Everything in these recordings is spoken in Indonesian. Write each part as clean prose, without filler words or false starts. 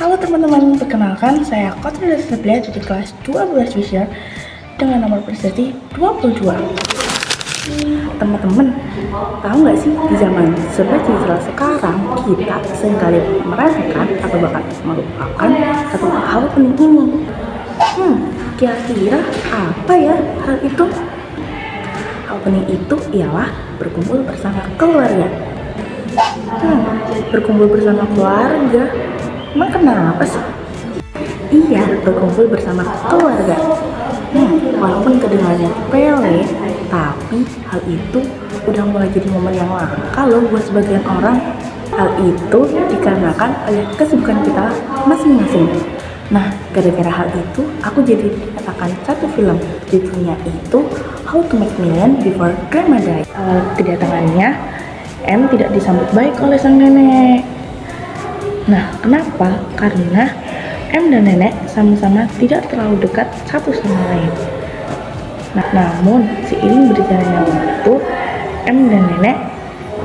Halo teman-teman, perkenalkan saya Kotra Destablia dari kelas 12 Fisher dengan nomor prestasi 22. Teman-teman, tahu nggak sih di zaman serba digital sekarang kita seringkali merasakan atau bahkan melupakan satu hal penting ini. Kira-kira apa ya hal itu? Hal penting itu ialah berkumpul bersama keluarga. Berkumpul bersama keluarga? Emang kenapa sih? Iya, berkumpul bersama keluarga. Walaupun kedengarannya sepele, tapi hal itu udah mulai jadi momen yang langka loh buat sebagian orang. Hal itu dikarenakan oleh kesibukan kita masing-masing. Nah, gara-gara hal itu, aku jadi katakan satu film. Judulnya itu How to Make Million Before Grandma Die. Kedatangannya, M tidak disambut baik oleh sang nenek. Nah, kenapa? Karena M dan nenek sama-sama tidak terlalu dekat satu sama lain. Nah, namun seiring berjalannya waktu, M dan nenek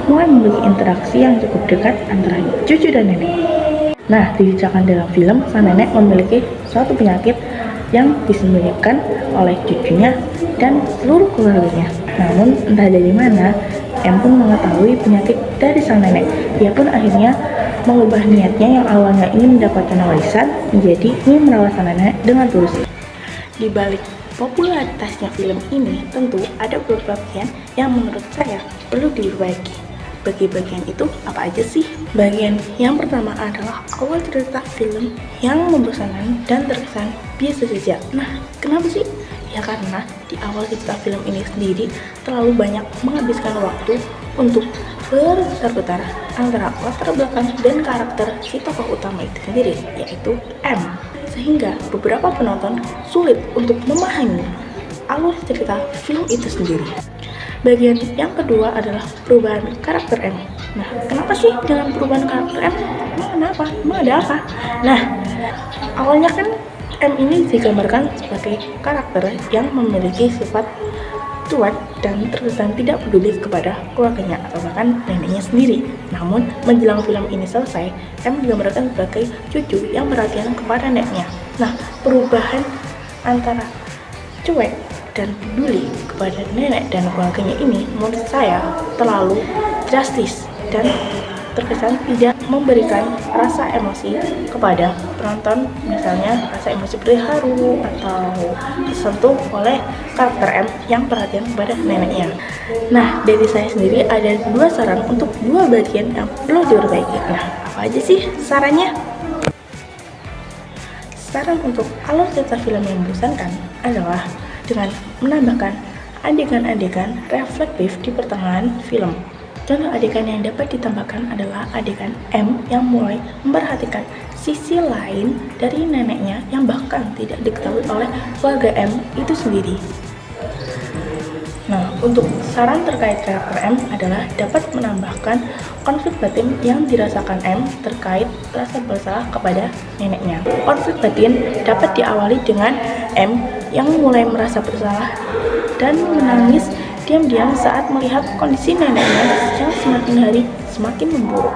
mulai memiliki interaksi yang cukup dekat antara cucu dan nenek. Nah, diceritakan dalam film, sang nenek memiliki suatu penyakit yang disembunyikan oleh cucunya dan seluruh keluarganya. Namun, entah dari mana, M pun mengetahui penyakit dari sang nenek. Ia pun akhirnya mengubah niatnya yang awalnya ingin mendapatkan warisan menjadi ingin merawat sang nenek dengan tulus. Di balik popularitasnya film ini, tentu ada beberapa bagian yang menurut saya perlu diperbaiki. Bagian itu apa aja sih? Bagian yang pertama adalah awal cerita film yang membosankan dan terkesan biasa saja. Nah, kenapa sih? Ya karena di awal cerita film ini sendiri terlalu banyak menghabiskan waktu untuk berputar-putar antara latar belakang dan karakter si tokoh utama itu sendiri, yaitu M. Sehingga beberapa penonton sulit untuk memahami alur cerita film itu sendiri. Bagian yang kedua adalah perubahan karakter M. Nah, kenapa sih dengan perubahan karakter M? Emang kenapa? Emang ada apa? Nah, awalnya kan M ini digambarkan sebagai karakter yang memiliki sifat cuek dan terkesan tidak peduli kepada keluarganya atau bahkan neneknya sendiri. Namun, menjelang film ini selesai, M digambarkan sebagai cucu yang perhatian kepada neneknya. Nah, perubahan antara cuek dan peduli kepada nenek dan keluarganya ini menurut saya terlalu drastis dan terkesan tidak memberikan rasa emosi kepada penonton, misalnya rasa emosi haru atau tersentuh oleh karakter M yang perhatian kepada neneknya. Nah, dari saya sendiri ada dua saran untuk dua bagian yang perlu diperbaiki. Nah, apa aja sih sarannya? Saran untuk alur cerita film yang membosankan adalah dengan menambahkan adegan-adegan reflektif di pertengahan film. Contoh adegan yang dapat ditambahkan adalah adegan M yang mulai memperhatikan sisi lain dari neneknya yang bahkan tidak diketahui oleh keluarga M itu sendiri. Nah, untuk saran terkait karakter M adalah dapat menambahkan konflik batin yang dirasakan M terkait rasa bersalah kepada neneknya. Konflik batin dapat diawali dengan M yang mulai merasa bersalah dan menangis diam-diam saat melihat kondisi neneknya yang semakin hari semakin memburuk.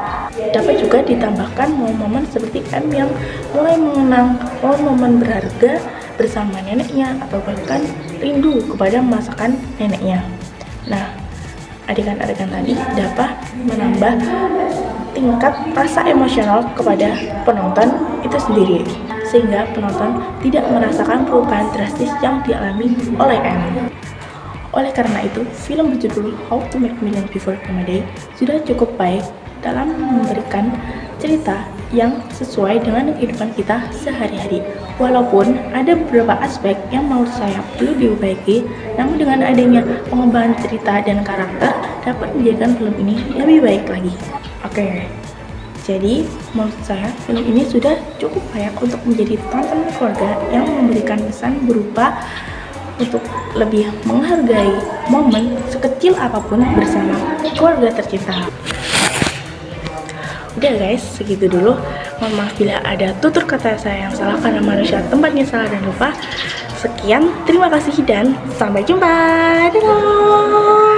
Dapat juga ditambahkan momen-momen seperti M yang mulai mengenang momen-momen berharga bersama neneknya atau bahkan rindu kepada masakan neneknya. Nah, adegan-adegan tadi dapat menambah tingkat rasa emosional kepada penonton itu sendiri, sehingga penonton tidak merasakan perubahan drastis yang dialami oleh M. Oleh karena itu, film berjudul How to Make Million Before Grandma Die sudah cukup baik dalam memberikan cerita yang sesuai dengan kehidupan kita sehari-hari. Walaupun ada beberapa aspek yang menurut saya perlu diperbaiki, namun dengan adanya pengembangan cerita dan karakter dapat menjadikan film ini lebih baik lagi. Oke, jadi menurut saya film ini sudah cukup layak untuk menjadi tontonan keluarga yang memberikan pesan berupa untuk lebih menghargai momen sekecil apapun bersama keluarga tercinta. Udah guys, segitu dulu. Mohon maaf bila ada tutur kata saya yang salah karena manusia tempatnya salah dan lupa. Sekian, terima kasih dan sampai jumpa. Dadah.